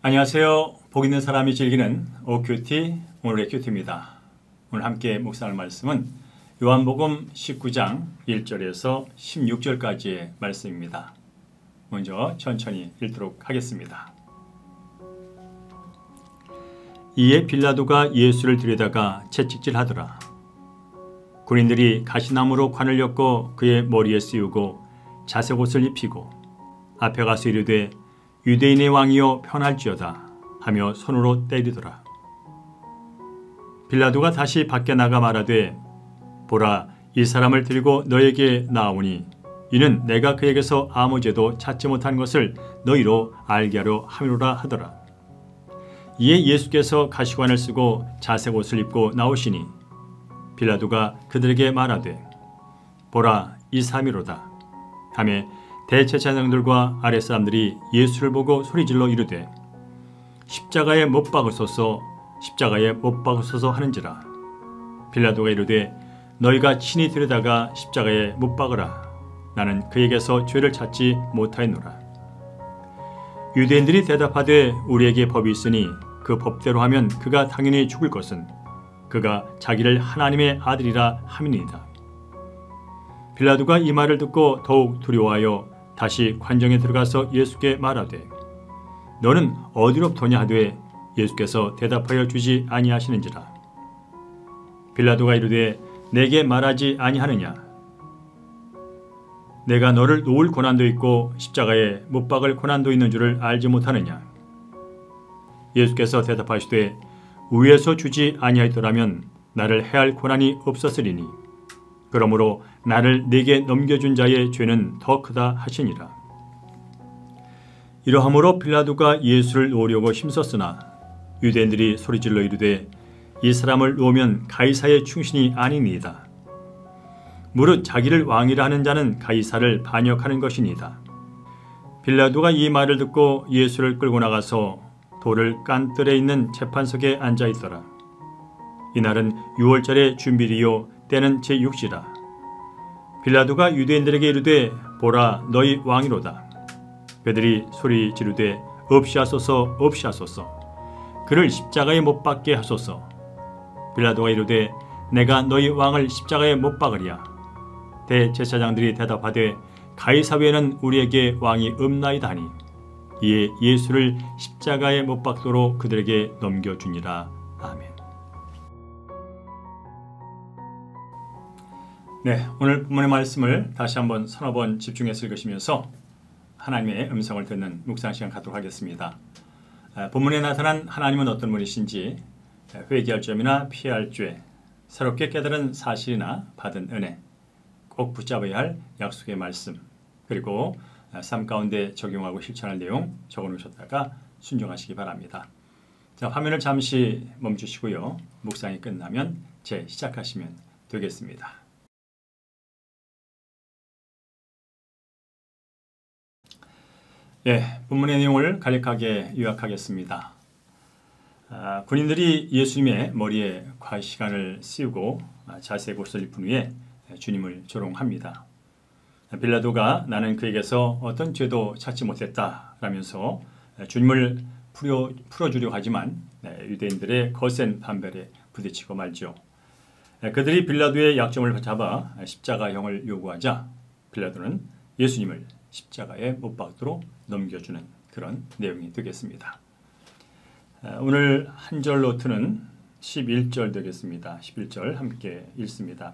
안녕하세요. 복 있는 사람이 즐기는 OQT 오늘의 큐티입니다. 오늘 함께 묵상할 말씀은 요한복음 19장 1절에서 16절까지의 말씀입니다. 먼저 천천히 읽도록 하겠습니다. 이에 빌라도가 예수를 들여다가 채찍질하더라. 군인들이 가시나무로 관을 엮고 그의 머리에 씌우고 자색옷을 입히고 앞에 가서 이르되 유대인의 왕이여 편할지어다 하며 손으로 때리더라. 빌라도가 다시 밖에 나가 말하되 보라, 이 사람을 들고 너에게 나오니 이는 내가 그에게서 아무 죄도 찾지 못한 것을 너희로 알게 하려 함이로라 하더라. 이에 예수께서 가시관을 쓰고 자색옷을 입고 나오시니 빌라도가 그들에게 말하되 보라, 이 사람이로다 하며 대제사장들과 아랫사람들이 예수를 보고 소리질러 이르되 십자가에 못 박으소서, 십자가에 못 박으소서 하는지라. 빌라도가 이르되 너희가 친히 들여다가 십자가에 못 박으라. 나는 그에게서 죄를 찾지 못하였노라. 유대인들이 대답하되 우리에게 법이 있으니 그 법대로 하면 그가 당연히 죽을 것은 그가 자기를 하나님의 아들이라 함이니이다. 빌라도가 이 말을 듣고 더욱 두려워하여 다시 관정에 들어가서 예수께 말하되 너는 어디로부터냐 하되 예수께서 대답하여 주지 아니하시는지라. 빌라도가 이르되 내게 말하지 아니하느냐? 내가 너를 놓을 고난도 있고 십자가에 못 박을 고난도 있는 줄을 알지 못하느냐? 예수께서 대답하시되 위에서 주지 아니하였더라면 나를 해할 고난이 없었으리니 그러므로 나를 네게 넘겨준 자의 죄는 더 크다 하시니라. 이러함으로 빌라도가 예수를 놓으려고 힘썼으나 유대인들이 소리질러 이르되 이 사람을 놓으면 가이사의 충신이 아니니이다. 무릇 자기를 왕이라 하는 자는 가이사를 반역하는 것이니이다. 빌라도가 이 말을 듣고 예수를 끌고 나가서 돌을 깐 뜰에 있는 재판석에 앉아 있더라. 이날은 6월절의 준비리요 때는 제6시라. 빌라도가 유대인들에게 이르되 보라, 너희 왕이로다. 그들이 소리 지르되 없이 하소서, 없이 하소서. 그를 십자가에 못 박게 하소서. 빌라도가 이르되 내가 너희 왕을 십자가에 못 박으리야. 대제사장들이 대답하되 가이사 외에는 우리에게 왕이 없나이다 하니 이에 예수를 십자가에 못 박도록 그들에게 넘겨주니라. 아멘. 네, 오늘 본문의 말씀을 다시 한번 서너 번 집중해서 읽으시면서 하나님의 음성을 듣는 묵상 시간 갖도록 하겠습니다. 본문에 나타난 하나님은 어떤 분이신지 회개할 점이나 피할 죄, 새롭게 깨달은 사실이나 받은 은혜, 꼭 붙잡아야 할 약속의 말씀, 그리고 삶 가운데 적용하고 실천할 내용 적어놓으셨다가 순종하시기 바랍니다. 자, 화면을 잠시 멈추시고요. 묵상이 끝나면 시작하시면 되겠습니다. 본문의 내용을 간략하게 요약하겠습니다. 군인들이 예수님의 머리에 가시관을 씌우고 자색옷을 입은 후에 주님을 조롱합니다. 빌라도가 나는 그에게서 어떤 죄도 찾지 못했다 라면서 주님을 풀어주려고 하지만 유대인들의 거센 반발에 부딪히고 말죠. 그들이 빌라도의 약점을 잡아 십자가형을 요구하자 빌라도는 예수님을 십자가에 못 박도록 넘겨주는 그런 내용이 되겠습니다. 오늘 한 절 노트는 11절 되겠습니다. 11절 함께 읽습니다.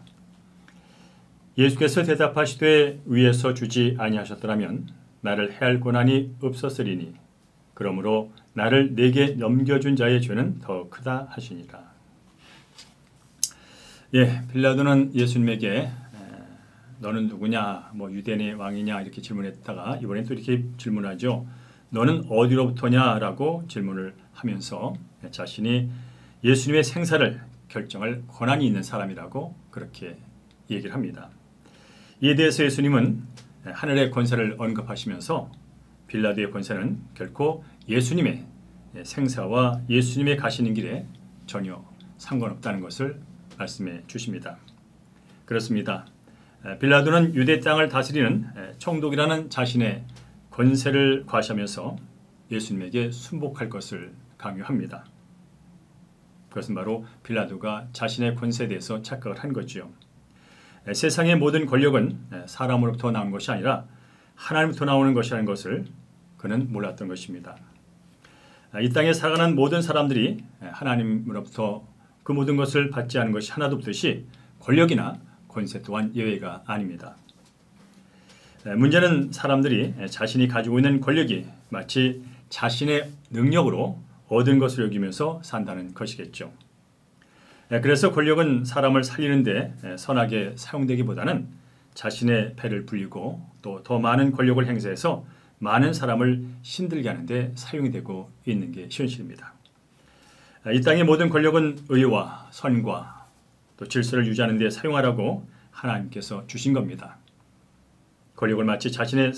예수께서 대답하시되 위에서 주지 아니하셨더라면 나를 해할 고난이 없었으리니 그러므로 나를 네게 넘겨준 자의 죄는 더 크다 하시니라. 빌라도는 예수님에게 너는 누구냐, 유대인의 왕이냐 이렇게 질문했다가 이번엔 또 이렇게 질문하죠. 너는 어디로부터냐 라고 질문을 하면서 자신이 예수님의 생사를 결정할 권한이 있는 사람이라고 그렇게 얘기를 합니다. 이에 대해서 예수님은 하늘의 권세를 언급하시면서 빌라도의 권세는 결코 예수님의 생사와 예수님의 가시는 길에 전혀 상관없다는 것을 말씀해 주십니다. 그렇습니다. 빌라도는 유대 땅을 다스리는 총독이라는 자신의 권세를 과시하면서 예수님에게 순복할 것을 강요합니다. 그것은 바로 빌라도가 자신의 권세에 대해서 착각을 한 거지요. 세상의 모든 권력은 사람으로부터 나온 것이 아니라 하나님부터 나오는 것이라는 것을 그는 몰랐던 것입니다. 이 땅에 살아가는 모든 사람들이 하나님으로부터 그 모든 것을 받지 않은 것이 하나도 없듯이 권력이나 권세 또한 예외가 아닙니다. 문제는 사람들이 자신이 가지고 있는 권력이 마치 자신의 능력으로 얻은 것을 여기면서 산다는 것이겠죠. 그래서 권력은 사람을 살리는데 선하게 사용되기보다는 자신의 배를 불리고 또 더 많은 권력을 행사해서 많은 사람을 힘들게 하는데 사용이 되고 있는 게 현실입니다. 이 땅의 모든 권력은 의와 선과 또 질서를 유지하는 데 사용하라고 하나님께서 주신 겁니다. 권력을 마치 자신의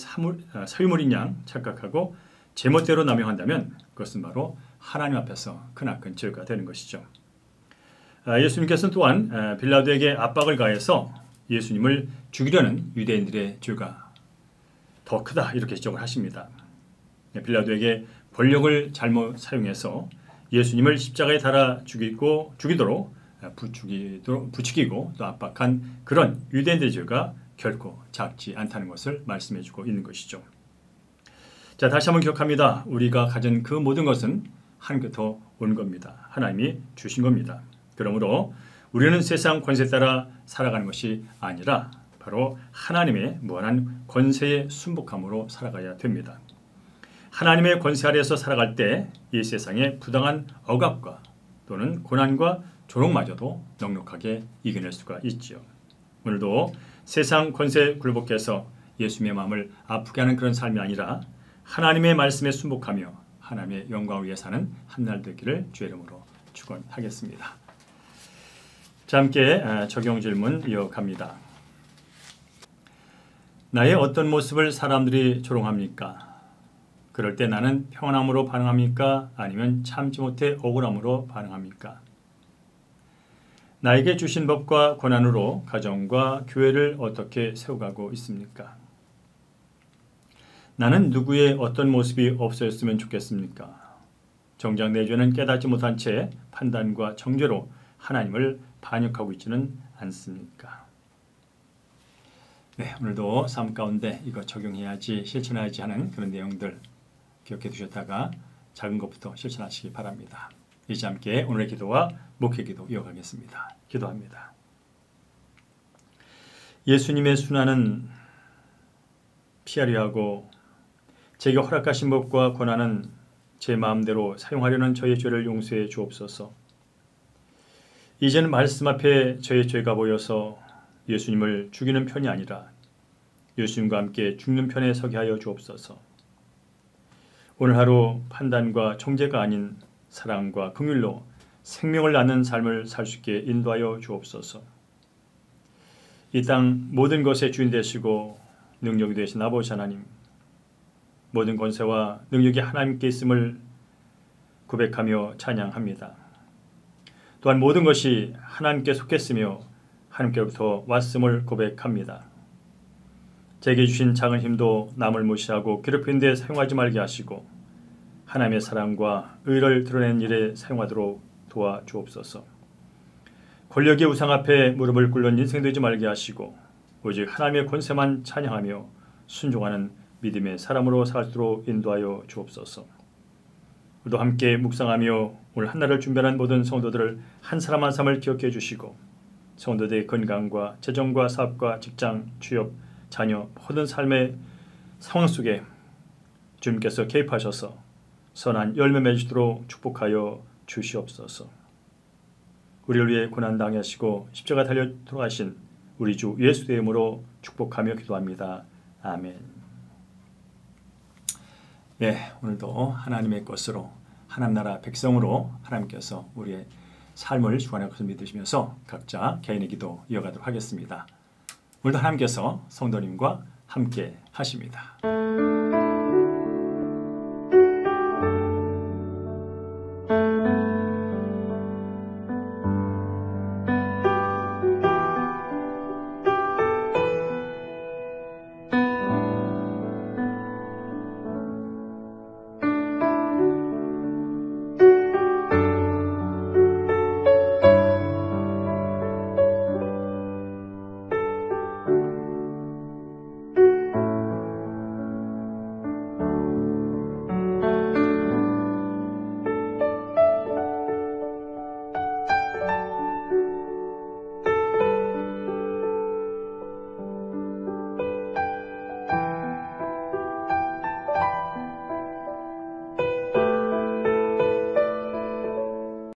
소유물인 양 착각하고 제멋대로 남용한다면 그것은 바로 하나님 앞에서 크나큰 죄가 되는 것이죠. 예수님께서는 또한 빌라도에게 압박을 가해서 예수님을 죽이려는 유대인들의 죄가 더 크다 이렇게 지적을 하십니다. 빌라도에게 권력을 잘못 사용해서 예수님을 십자가에 달아 죽이도록 부추기고 또 압박한 그런 유대인들의 죄가 결코 작지 않다는 것을 말씀해주고 있는 것이죠. 자, 다시 한번 기억합니다. 우리가 가진 그 모든 것은 하나님께서 온 겁니다. 하나님이 주신 겁니다. 그러므로 우리는 세상 권세에 따라 살아가는 것이 아니라 바로 하나님의 무한한 권세에 순복함으로 살아가야 됩니다. 하나님의 권세 아래에서 살아갈 때 이 세상의 부당한 억압과 또는 고난과 조롱마저도 넉넉하게 이겨낼 수가 있지요. 오늘도 세상 권세에 굴복해서 예수님의 마음을 아프게 하는 그런 삶이 아니라 하나님의 말씀에 순복하며 하나님의 영광을 위해 사는 한날 되기를 주의 이름으로 축원하겠습니다. 자, 함께 적용 질문 이어갑니다. 나의 어떤 모습을 사람들이 조롱합니까? 그럴 때 나는 평안함으로 반응합니까? 아니면 참지 못해 억울함으로 반응합니까? 나에게 주신 법과 권한으로 가정과 교회를 어떻게 세워가고 있습니까? 나는 누구의 어떤 모습이 없어졌으면 좋겠습니까? 정작 내 죄는 깨닫지 못한 채 판단과 정죄로 하나님을 반역하고 있지는 않습니까? 네, 오늘도 삶 가운데 이거 적용해야지 실천해야지 하는 그런 내용들 기억해 두셨다가 작은 것부터 실천하시기 바랍니다. 이제 함께 오늘의 기도와 목회 기도 이어가겠습니다. 기도합니다. 예수님의 순환은 피하려 하고 제게 허락하신 법과 권한은 제 마음대로 사용하려는 저의 죄를 용서해 주옵소서. 이제는 말씀 앞에 저의 죄가 보여서 예수님을 죽이는 편이 아니라 예수님과 함께 죽는 편에 서게 하여 주옵소서. 오늘 하루 판단과 정죄가 아닌 사랑과 긍휼로 생명을 낳는 삶을 살 수 있게 인도하여 주옵소서. 이 땅 모든 것의 주인 되시고 능력이 되신 아버지 하나님, 모든 권세와 능력이 하나님께 있음을 고백하며 찬양합니다. 또한 모든 것이 하나님께 속했으며 하나님께로부터 왔음을 고백합니다. 제게 주신 작은 힘도 남을 무시하고 괴롭히는 데 사용하지 말게 하시고 하나님의 사랑과 의를 드러내는 일에 사용하도록 도와주옵소서. 권력의 우상 앞에 무릎을 꿇는 인생 되지 말게 하시고 오직 하나님의 권세만 찬양하며 순종하는 믿음의 사람으로 살도록 인도하여 주옵소서. 우리도 함께 묵상하며 오늘 한날을 준비하는 모든 성도들을 한 사람 한 사람을 기억해 주시고 성도들의 건강과 재정과 사업과 직장, 취업, 자녀, 모든 삶의 상황 속에 주님께서 개입하셔서 선한 열매 맺도록 축복하여 주시옵소서. 우리를 위해 고난당하시고 십자가 달려 돌아가신 우리 주 예수의 이름으로 축복하며 기도합니다. 아멘. 네, 오늘도 하나님의 것으로 하나님 나라 백성으로 하나님께서 우리의 삶을 주관할 것을 믿으시면서 각자 개인의 기도 이어가도록 하겠습니다. 오늘도 하나님께서 성도님과 함께 하십니다.